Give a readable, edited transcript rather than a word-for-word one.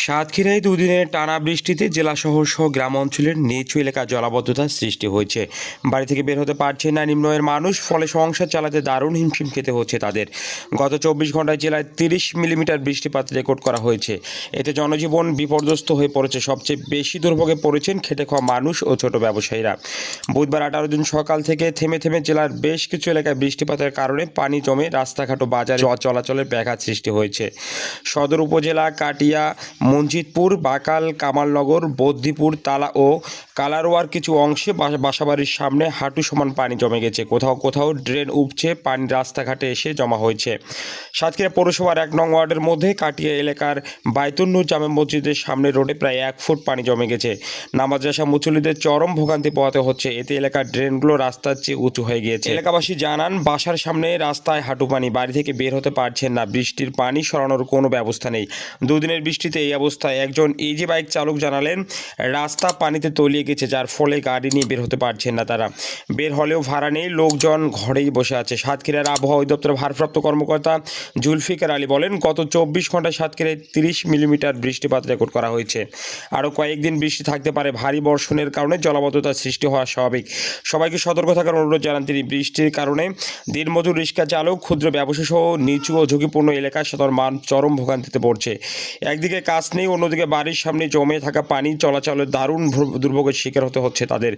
সাতক্ষীরায় দুদিনের টানা বৃষ্টিতে জেলা শহর সহ গ্রাম অঞ্চলের নিচু এলাকায় জলাবদ্ধতার সৃষ্টি হয়েছে। বাড়ি থেকে বের হতে পারছে না নিম্ন আয়ের মানুষ, ফলে সংসার চালাতে দারুণ হিমশিম খেতে হচ্ছে তাদের। গত 24 ঘন্টায় জেলায় 30 মিলিমিটার বৃষ্টিপাত রেকর্ড করা হয়েছে। এতে জনজীবন বিপর্যস্ত হয়ে পড়েছে। সবচেয়ে বেশি দুর্ভোগে পড়েছেন খেটে খাওয়া মানুষ ও ছোট ব্যবসায়ীরা। বুধবার 18 জুন সকাল থেকে থেমে থেমে জেলার বেশ কিছু এলাকায় বৃষ্টিপাতের কারণে পানি জমে রাস্তাঘাট ও বাজারে চলাচলের ব্যাঘাত সৃষ্টি হয়েছে। সদর উপজেলা কাটিয়া, মঞ্জিতপুর, বাকাল, কামালনগর, বদ্দিপুর, তালা ও কালারোয়ার কিছু অংশে বাসাবাড়ির সামনে হাঁটু সমান পানি জমে গেছে। কোথাও কোথাও ড্রেন উপচে পানি রাস্তাঘাটে এসে জমা হয়েছে। সাতক্ষীরা পৌরসভার 1 নং ওয়ার্ডের মধ্যে কাটিয়া এলাকার বাইতুন্নুর জামে মসজিদের সামনে রোডে প্রায় 1 ফুট পানি জমে গেছে। নামাজ আসা মুসল্লিদের চরম ভোগান্তি পোহাতে হচ্ছে। এতে এলাকার ড্রেনগুলো রাস্তার চেয়ে উঁচু হয়ে গিয়েছে। এলাকাবাসী জানান, বাসার সামনে রাস্তায় হাঁটু পানি, বাড়ি থেকে বের হতে পারছেন না। বৃষ্টির পানি সরানোর কোনো ব্যবস্থা নেই। দুদিনের বৃষ্টিতে এই অবস্থায় একজন ইজি বাইক চালক জানালেন, রাস্তা পানিতে তলিয়ে গেছে, যার ফলে গাড়ি নিয়ে বের হতে পারছেন না তারা। বের হলেও ভাড়া নেই, লোকজন ঘরেই বসে আছে। সাতক্ষীরার আবহাওয়া অধিদপ্তরের ভারপ্রাপ্ত কর্মকর্তা জুলফিকার আলী বলেন, গত 24 ঘন্টায় সাতক্ষীরায় 30 মিলিমিটার বৃষ্টিপাত রেকর্ড করা হয়েছে। আরও কয়েকদিন বৃষ্টি থাকতে পারে। ভারী বর্ষণের কারণে জলাবদ্ধতার সৃষ্টি হওয়া স্বাভাবিক। সবাইকে সতর্ক থাকার অনুরোধ জানান তিনি। বৃষ্টির কারণে দিনমজুর, রিক্সা চালক, ক্ষুদ্র ব্যবসা সহ নিচু ও ঝুঁকিপূর্ণ এলাকার সাধারণ মানুষ চরম ভোগান্তিতে পড়ছে। একদিকে কাজ নেই, অন্যদিকে বাড়ির সামনে জমে থাকা পানি চলাচলের দারুণ দুর্ভোগের শিকার হতে হচ্ছে তাদের।